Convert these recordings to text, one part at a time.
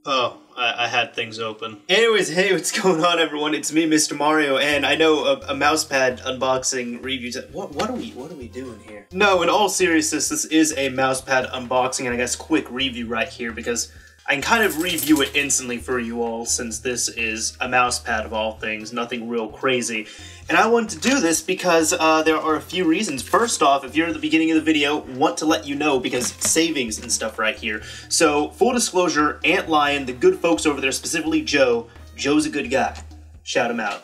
Oh, I had things open. Anyways, hey, what's going on, everyone? It's me, Mr. Mario, and I know a mousepad unboxing review. What are we doing here? No, in all seriousness, this is a mousepad unboxing and I guess quick review right here because I can kind of review it instantly for you all since this is a mousepad of all things, nothing real crazy. And I wanted to do this because there are a few reasons. First off, if you're at the beginning of the video, want to let you know because savings and stuff right here. So, full disclosure, Antlion, the good folks over there, specifically Joe's a good guy. Shout him out.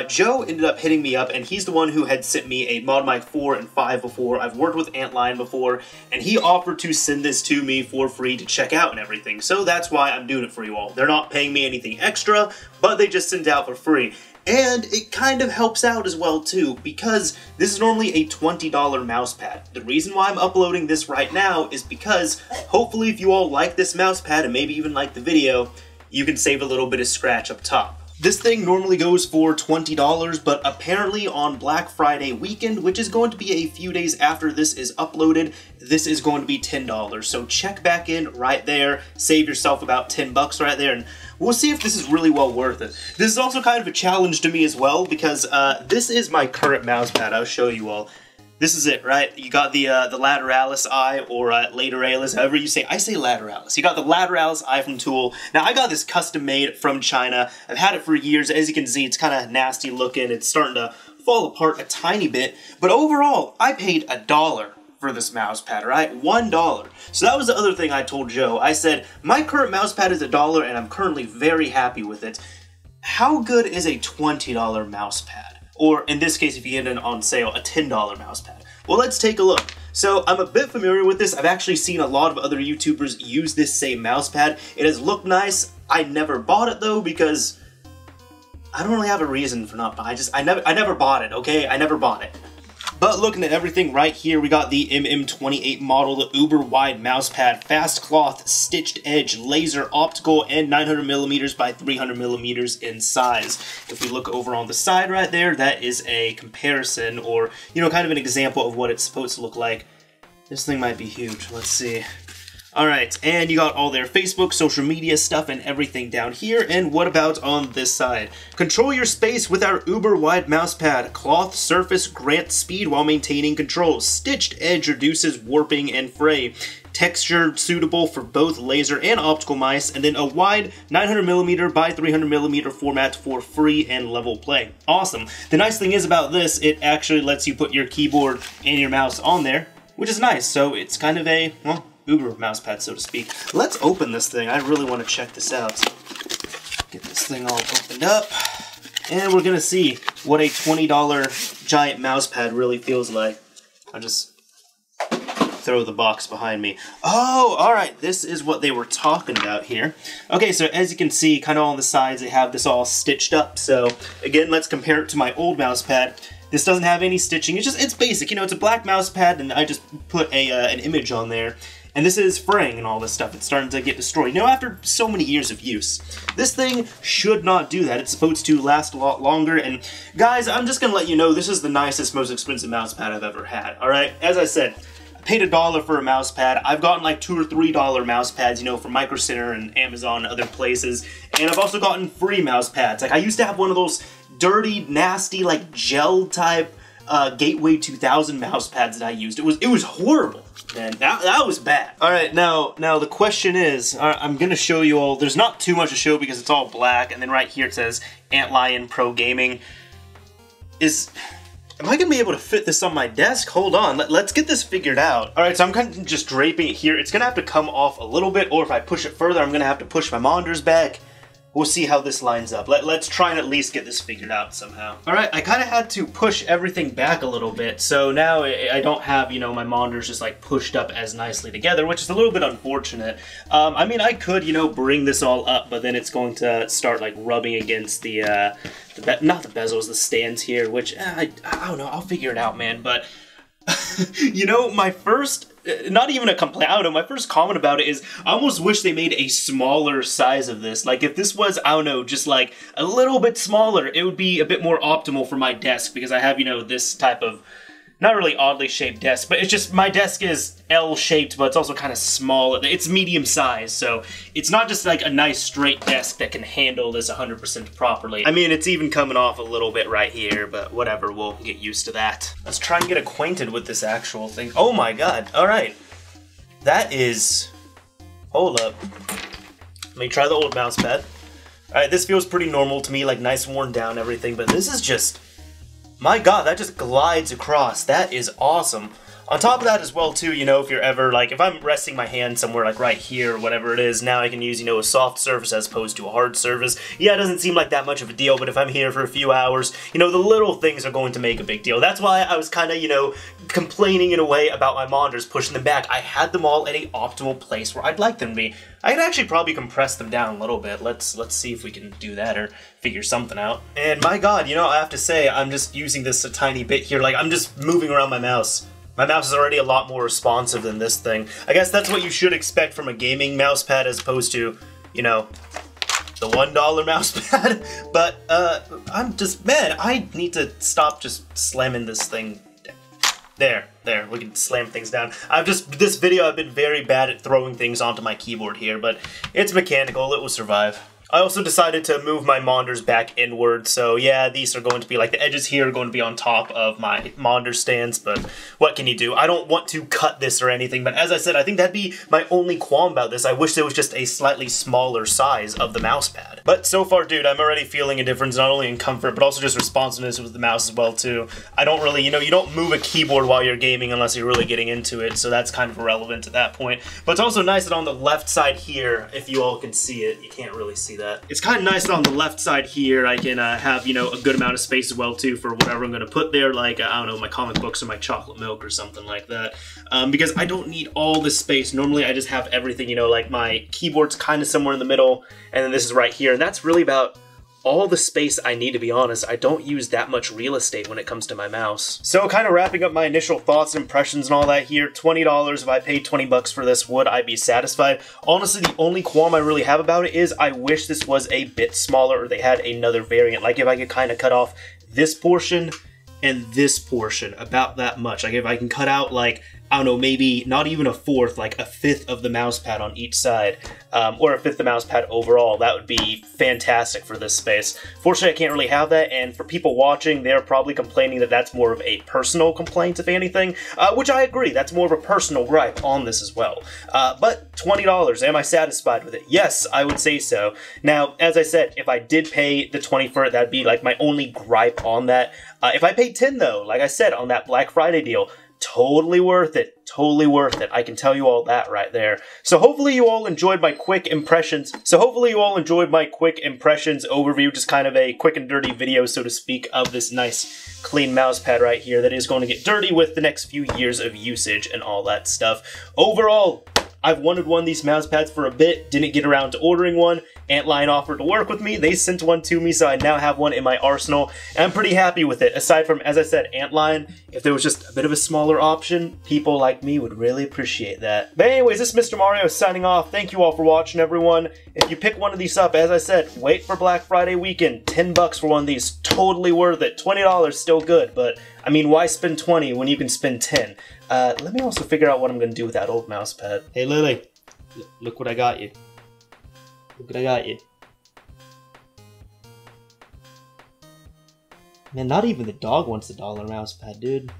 Joe ended up hitting me up, and he's the one who had sent me a Mod Mic 4 and 5 before. I've worked with Antlion before, and he offered to send this to me for free to check out and everything. So that's why I'm doing it for you all. They're not paying me anything extra, but they just send it out for free. And it kind of helps out as well too, because this is normally a $20 mousepad. The reason why I'm uploading this right now is because hopefully if you all like this mousepad and maybe even like the video, you can save a little bit of scratch up top. This thing normally goes for $20, but apparently on Black Friday weekend, which is going to be a few days after this is uploaded, this is going to be $10. So check back in right there, save yourself about 10 bucks right there, and we'll see if this is really well worth it. This is also kind of a challenge to me as well, because this is my current mousepad. I'll show you all. This is it, right? You got the lateralis eye, or lateralis, however you say. I say lateralis. You got the lateralis eye from Tool. Now, I got this custom made from China. I've had it for years. As you can see, it's kind of nasty looking. It's starting to fall apart a tiny bit. But overall, I paid $1 for this mousepad, right? $1. So that was the other thing I told Joe. I said, my current mousepad is $1, and I'm currently very happy with it. How good is a $20 mousepad? Or, in this case, if you get it on sale, a $10 mousepad. Well, let's take a look. So, I'm a bit familiar with this. I've actually seen a lot of other YouTubers use this same mousepad. It has looked nice. I never bought it, though, because I don't really have a reason for not buying it. I never bought it, okay? I never bought it. But looking at everything right here, we got the MM28 model, the Über-Wide Mousepad, fast cloth, stitched edge, laser, optical, and 900mm by 300mm in size. If we look over on the side right there, that is a comparison, or, you know, kind of an example of what it's supposed to look like. This thing might be huge. Let's see. Alright, and you got all their Facebook, social media stuff, and everything down here. And what about on this side? Control your space with our Über-Wide Mousepad. Cloth surface grants speed while maintaining control. Stitched edge reduces warping and fray. Texture suitable for both laser and optical mice, and then a wide 900mm by 300mm format for free and level play. Awesome. The nice thing is about this, it actually lets you put your keyboard and your mouse on there, which is nice. So it's kind of a, well, Uber mousepad, so to speak. Let's open this thing. I really want to check this out. Get this thing all opened up. And we're going to see what a $20 giant mousepad really feels like. I'll just throw the box behind me. Oh, alright. This is what they were talking about here. Okay, so as you can see, kind of on the sides, they have this all stitched up. So, again, let's compare it to my old mousepad. This doesn't have any stitching. It's basic. You know, it's a black mousepad, and I just put an image on there. And this is fraying and all this stuff. It's starting to get destroyed. You know, after so many years of use. This thing should not do that. It's supposed to last a lot longer. And guys, I'm just going to let you know, this is the nicest, most expensive mousepad I've ever had. Alright? As I said, I paid $1 for a mousepad. I've gotten like $2 or $3 mousepads, you know, from Micro Center and Amazon and other places. And I've also gotten free mousepads. Like, I used to have one of those dirty, nasty, like, gel type Gateway 2000 mousepads that I used. It was horrible. And that was bad. Alright, now the question is, I'm going to show you all, there's not too much to show because it's all black, and then right here it says Antlion Pro Gaming. Am I going to be able to fit this on my desk? Hold on, let's get this figured out. Alright, so I'm kind of just draping it here. It's going to have to come off a little bit, or if I push it further, I'm going to have to push my monitors back. We'll see how this lines up. Let's try and at least get this figured out somehow. Alright, I kind of had to push everything back a little bit, so now I don't have, you know, my monitors just like pushed up as nicely together, which is a little bit unfortunate. I mean, I could, you know, bring this all up, but then it's going to start like rubbing against the not the bezels, the stands here, which, I don't know, I'll figure it out, man, but you know, my first, not even a complaint, I don't know, my first comment about it is, I almost wish they made a smaller size of this. Like, if this was, I don't know, just like a little bit smaller, it would be a bit more optimal for my desk, because I have, you know, this type of, not really oddly shaped desk, but it's just, my desk is L-shaped, but it's also kind of small. It's medium size, so it's not just like a nice straight desk that can handle this 100% properly. I mean, it's even coming off a little bit right here, but whatever, we'll get used to that. Let's try and get acquainted with this actual thing. Oh my god, alright. That is... Hold up. Let me try the old mouse pad. Alright, this feels pretty normal to me, like nice worn down and everything, but this is just... My god, that just glides across. That is awesome. On top of that as well too, you know, if you're ever, like, if I'm resting my hand somewhere, like right here or whatever it is, now I can use, you know, a soft surface as opposed to a hard surface. Yeah, it doesn't seem like that much of a deal, but if I'm here for a few hours, you know, the little things are going to make a big deal. That's why I was kind of, you know, complaining in a way about my monitors, pushing them back. I had them all at an optimal place where I'd like them to be. I could actually probably compress them down a little bit. Let's see if we can do that or figure something out. And my god, you know, I have to say, I'm just using this a tiny bit here. Like, I'm just moving around my mouse. My mouse is already a lot more responsive than this thing. I guess that's what you should expect from a gaming mouse pad as opposed to, you know, the $1 mouse pad. But, I'm just, man, I need to stop just slamming this thing. There, we can slam things down. This video I've been very bad at throwing things onto my keyboard here, but it's mechanical, it will survive. I also decided to move my monitors back inward, so yeah, these are going to be, like, the edges here are going to be on top of my monitor stands, but what can you do? I don't want to cut this or anything, but as I said, I think that'd be my only qualm about this. I wish there was just a slightly smaller size of the mouse pad. But so far, dude, I'm already feeling a difference, not only in comfort, but also just responsiveness with the mouse as well, too. I don't really, you know, you don't move a keyboard while you're gaming unless you're really getting into it, so that's kind of irrelevant at that point. But it's also nice that on the left side here, if you all can see it, you can't really see that. It's kind of nice that on the left side here, I can have, you know, a good amount of space as well, too, for whatever I'm going to put there, like, I don't know, my comic books or my chocolate milk or something like that. Because I don't need all this space. Normally, I just have everything, you know, like my keyboard's kind of somewhere in the middle, and then this is right here, and that's really about all the space I need, to be honest. I don't use that much real estate when it comes to my mouse. So kind of wrapping up my initial thoughts and impressions and all that here, $20, if I paid 20 bucks for this, would I be satisfied? Honestly, the only qualm I really have about it is I wish this was a bit smaller or they had another variant. Like if I could kind of cut off this portion and this portion about that much. Like if I can cut out, like, I don't know, maybe not even a fourth, like a fifth of the mouse pad on each side, or a fifth of the mouse pad overall, that would be fantastic for this space. Fortunately, I can't really have that, and for people watching, they're probably complaining that that's more of a personal complaint, if anything, which I agree, that's more of a personal gripe on this as well. But $20, am I satisfied with it? Yes, I would say so. Now, as I said, if I did pay the 20 for it, that'd be like my only gripe on that. If I paid 10 though, like I said, on that Black Friday deal, totally worth it. Totally worth it. I can tell you all that right there. So hopefully you all enjoyed my quick impressions. Overview, just kind of a quick and dirty video, so to speak, of this nice clean mouse pad right here that is going to get dirty with the next few years of usage and all that stuff. Overall, I've wanted one of these mouse pads for a bit, didn't get around to ordering one. Antlion offered to work with me, they sent one to me, so I now have one in my arsenal, and I'm pretty happy with it. Aside from, as I said, Antlion, if there was just a bit of a smaller option, people like me would really appreciate that. But anyways, this is Mr. Mario signing off. Thank you all for watching, everyone. If you pick one of these up, as I said, wait for Black Friday weekend. 10 bucks for one of these, totally worth it. $20 still good, but I mean, why spend 20 when you can spend 10? Let me also figure out what I'm going to do with that old mouse pad. Hey Lily, look what I got you. Look what I got you. Man, not even the dog wants the $1 mouse pad, dude.